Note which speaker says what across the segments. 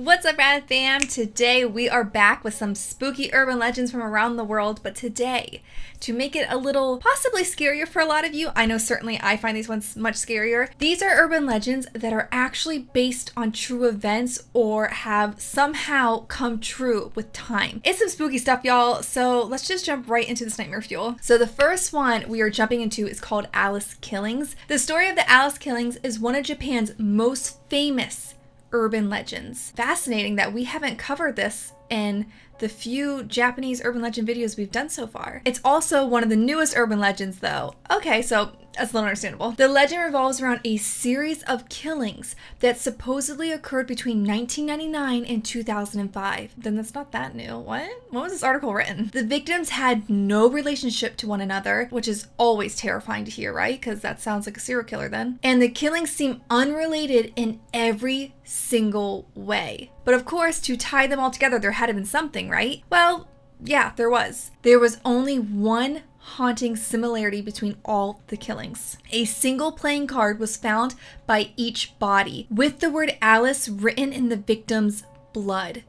Speaker 1: What's up, Rad fam? Today we are back with some spooky urban legends from around the world, but today, to make it a little possibly scarier for a lot of you, I know certainly I find these ones much scarier, these are urban legends that are actually based on true events or have somehow come true with time. It's some spooky stuff, y'all, so let's just jump right into this nightmare fuel. So the first one we are jumping into is called Alice Killings. The story of the Alice Killings is one of Japan's most famous urban legends. Fascinating that we haven't covered this in the few Japanese urban legend videos we've done so far. It's also one of the newest urban legends though. Okay, so that's a little understandable. The legend revolves around a series of killings that supposedly occurred between 1999 and 2005. Then that's not that new. What? When was this article written? The victims had no relationship to one another, which is always terrifying to hear, right? Because that sounds like a serial killer then. And the killings seem unrelated in every single way. But of course, to tie them all together, there had to have been something, right? Well, yeah, there was. There was only one haunting similarity between all the killings. A single playing card was found by each body with the word Alice written in the victim's blood.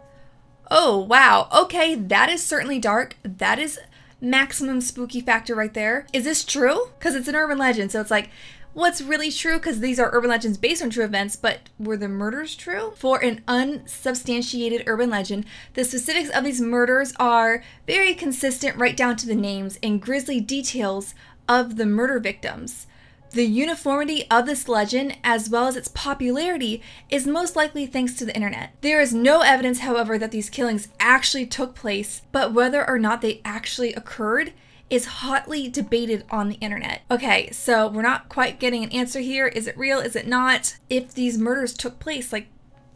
Speaker 1: Oh, wow. Okay, that is certainly dark. That is maximum spooky factor right there. Is this true? Because it's an urban legend, so it's like, what's really true? Because these are urban legends based on true events, but were the murders true? For an unsubstantiated urban legend, the specifics of these murders are very consistent right down to the names and grisly details of the murder victims. The uniformity of this legend, as well as its popularity, is most likely thanks to the internet. There is no evidence, however, that these killings actually took place, but whether or not they actually occurred is hotly debated on the internet. Okay, so we're not quite getting an answer here. Is it real? Is it not? If these murders took place, like,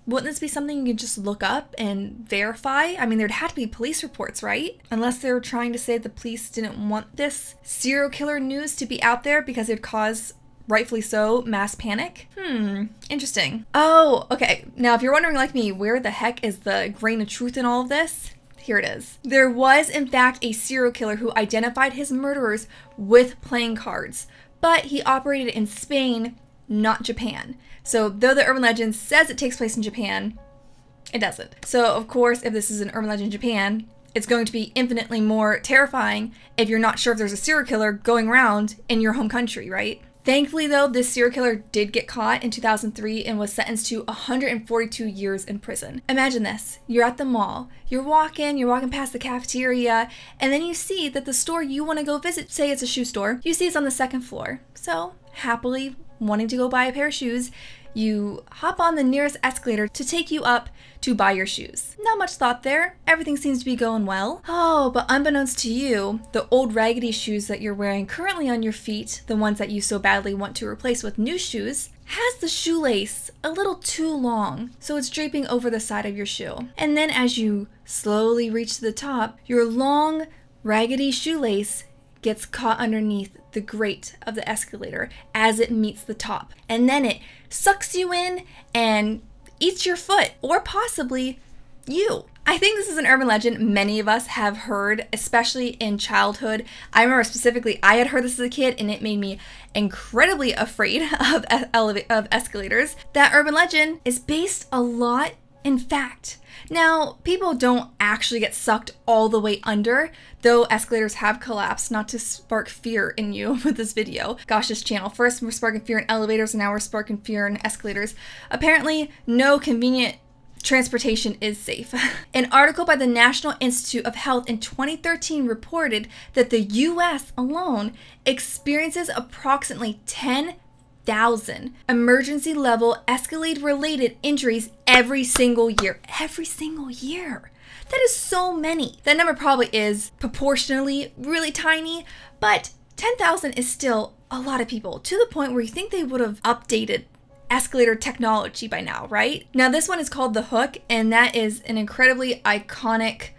Speaker 1: wouldn't this be something you could just look up and verify? I mean, there'd have to be police reports, right? Unless they were trying to say the police didn't want this serial killer news to be out there because it'd cause, rightfully so, mass panic. Interesting. Oh, okay. Now, if you're wondering like me, where the heck is the grain of truth in all of this? Here it is. There was, in fact, a serial killer who identified his murderers with playing cards, but he operated in Spain, not Japan. So though the urban legend says it takes place in Japan, it doesn't. So of course, if this is an urban legend in Japan, it's going to be infinitely more terrifying if you're not sure if there's a serial killer going around in your home country, right? Thankfully though, this serial killer did get caught in 2003 and was sentenced to 142 years in prison. Imagine this, you're at the mall, you're walking past the cafeteria, and then you see that the store you want to go visit, say it's a shoe store, you see it's on the second floor. So, happily wanting to go buy a pair of shoes, you hop on the nearest escalator to take you up to buy your shoes. Not much thought there. Everything seems to be going well. Oh, but unbeknownst to you, the old raggedy shoes that you're wearing currently on your feet, the ones that you so badly want to replace with new shoes, has the shoelace a little too long, so it's draping over the side of your shoe. And then as you slowly reach to the top, your long, raggedy shoelace gets caught underneath the grate of the escalator as it meets the top. And then it sucks you in and eats your foot, or possibly you. I think this is an urban legend many of us have heard, especially in childhood. I remember specifically I had heard this as a kid and it made me incredibly afraid of escalators. That urban legend is based a lot in fact. Now, people don't actually get sucked all the way under, though escalators have collapsed, not to spark fear in you with this video. Gosh, this channel. First, we're sparking fear in elevators, and now we're sparking fear in escalators. Apparently, no convenient transportation is safe. An article by the National Institute of Health in 2013 reported that the US alone experiences approximately 10,000 emergency level escalator related injuries every single year. Every single year. That is so many. That number probably is proportionally really tiny, but 10,000 is still a lot of people, to the point where you think they would have updated escalator technology by now, right? Now this one is called The Hook, and that is an incredibly iconic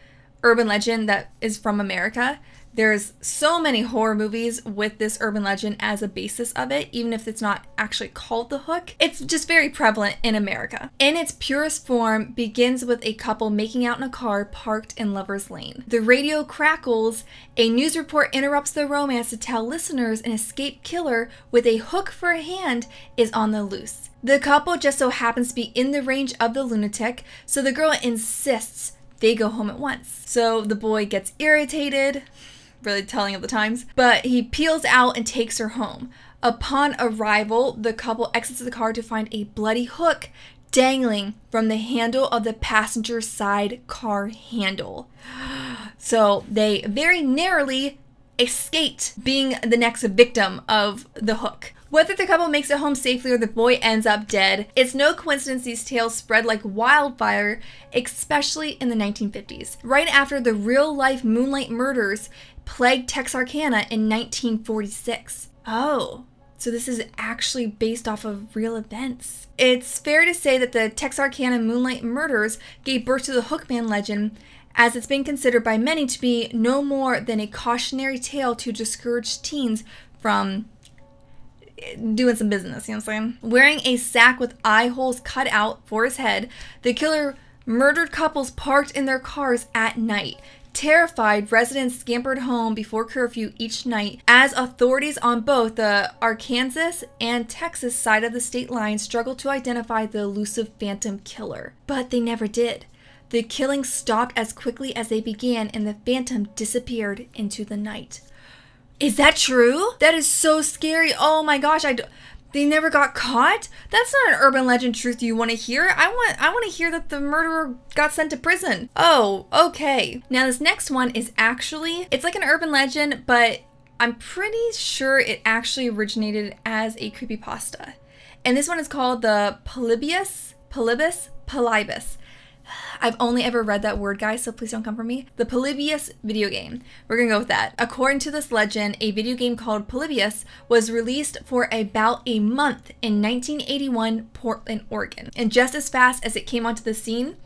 Speaker 1: urban legend that is from America. There's so many horror movies with this urban legend as a basis of it, even if it's not actually called the hook. It's just very prevalent in America. In its purest form, begins with a couple making out in a car parked in Lover's Lane. The radio crackles, a news report interrupts the romance to tell listeners an escaped killer with a hook for a hand is on the loose. The couple just so happens to be in the range of the lunatic, so the girl insists they go home at once. So the boy gets irritated, really telling of the times, but he peels out and takes her home. Upon arrival, the couple exits the car to find a bloody hook dangling from the handle of the passenger side car handle. So they very narrowly escaped being the next victim of the hook. Whether the couple makes it home safely or the boy ends up dead, it's no coincidence these tales spread like wildfire, especially in the 1950s, right after the real-life Moonlight murders plagued Texarkana in 1946. Oh, so this is actually based off of real events. It's fair to say that the Texarkana Moonlight murders gave birth to the Hookman legend, as it's been considered by many to be no more than a cautionary tale to discourage teens from doing some business, you know what I'm saying? Wearing a sack with eye holes cut out for his head, the killer murdered couples parked in their cars at night. Terrified, residents scampered home before curfew each night as authorities on both the Arkansas and Texas side of the state line struggled to identify the elusive phantom killer. But they never did. The killings stopped as quickly as they began and the phantom disappeared into the night. Is that true? That is so scary. Oh my gosh, they never got caught? That's not an urban legend truth you want to hear. I want to hear that the murderer got sent to prison. Oh, okay. Now this next one is actually, it's like an urban legend, but I'm pretty sure it actually originated as a creepypasta. And this one is called the Polybius. I've only ever read that word, guys, so please don't come for me. The Polybius video game. We're gonna go with that. According to this legend, a video game called Polybius was released for about a month in 1981, Portland, Oregon. And just as fast as it came onto the scene,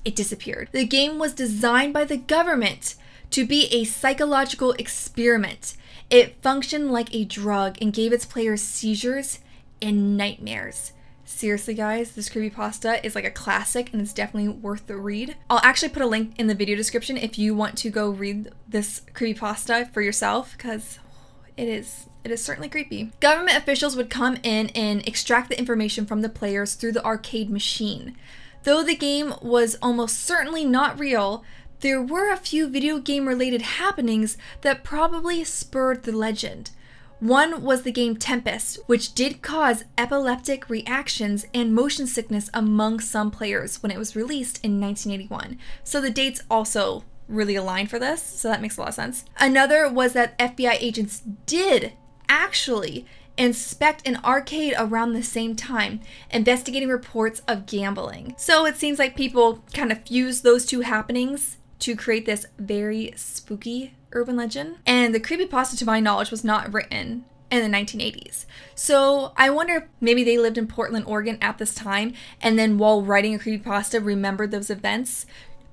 Speaker 1: it disappeared. The game was designed by the government to be a psychological experiment. It functioned like a drug and gave its players seizures and nightmares. Seriously, guys, this creepypasta is like a classic and it's definitely worth the read. I'll actually put a link in the video description if you want to go read this creepypasta for yourself, because it is certainly creepy. Government officials would come in and extract the information from the players through the arcade machine. Though the game was almost certainly not real, there were a few video game related happenings that probably spurred the legend. One was the game Tempest, which did cause epileptic reactions and motion sickness among some players when it was released in 1981. So the dates also really align for this, so that makes a lot of sense. Another was that FBI agents did actually inspect an arcade around the same time, investigating reports of gambling. So it seems like people kind of fused those two happenings to create this very spooky urban legend. And the creepypasta, to my knowledge, was not written in the 1980s. So I wonder if maybe they lived in Portland, Oregon at this time, and then while writing a creepypasta remembered those events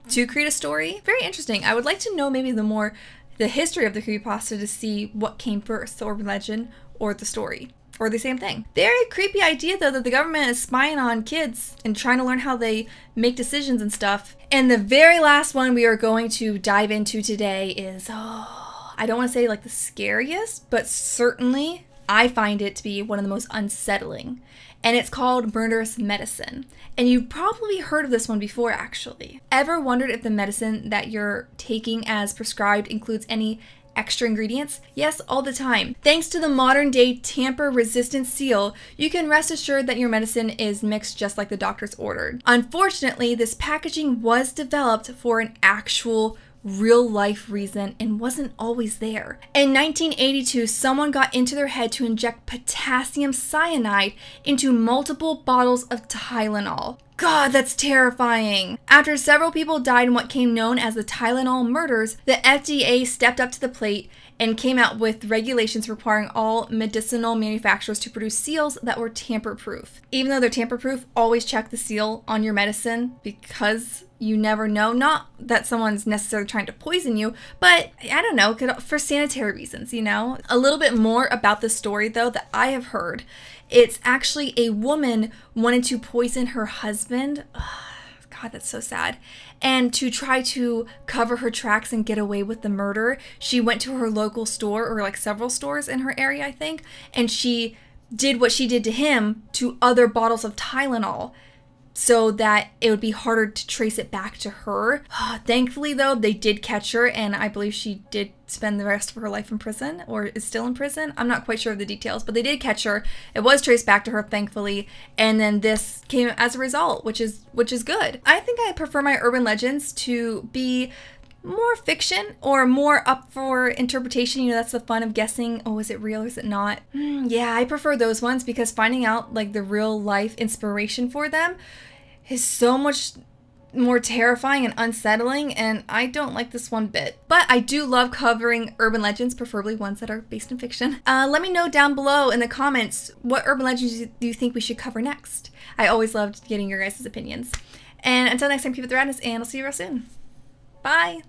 Speaker 1: to create a story. Very interesting. I would like to know maybe the history of the creepypasta to see what came first, the urban legend or the story, or the same thing. Very creepy idea though, that the government is spying on kids and trying to learn how they make decisions and stuff. And the very last one we are going to dive into today is, I don't want to say like the scariest, but certainly I find it to be one of the most unsettling. And it's called murderous medicine. And you've probably heard of this one before, actually. Ever wondered if the medicine that you're taking as prescribed includes any extra ingredients? Yes, all the time. Thanks to the modern day tamper-resistant seal, you can rest assured that your medicine is mixed just like the doctors ordered. Unfortunately, this packaging was developed for an actual real-life reason and wasn't always there. In 1982, someone got into their head to inject potassium cyanide into multiple bottles of Tylenol. God, that's terrifying. After several people died in what came known as the Tylenol murders, the FDA stepped up to the plate and came out with regulations requiring all medicinal manufacturers to produce seals that were tamper-proof. Even though they're tamper-proof, always check the seal on your medicine because you never know. Not that someone's necessarily trying to poison you, but I don't know, for sanitary reasons, you know? A little bit more about the story, though, that I have heard. It's actually a woman wanted to poison her husband. God, that's so sad. And to try to cover her tracks and get away with the murder, she went to her local store, or like several stores in her area, I think, and she did what she did to him to other bottles of Tylenol so that it would be harder to trace it back to her. Thankfully, though, they did catch her, and I believe she did spend the rest of her life in prison, or is still in prison. I'm not quite sure of the details, but they did catch her. It was traced back to her, thankfully, and then this came as a result, which is good. I think I prefer my urban legends to be more fiction or more up for interpretation. You know, that's the fun of guessing, oh, is it real or is it not? Yeah, I prefer those ones because finding out like the real life inspiration for them is so much more terrifying and unsettling, and I don't like this one bit. But I do love covering urban legends, preferably ones that are based in fiction. Let me know down below in the comments what urban legends do you think we should cover next. I always loved getting your guys' opinions. And until next time, keep it the radness, and I'll see you real soon. Bye!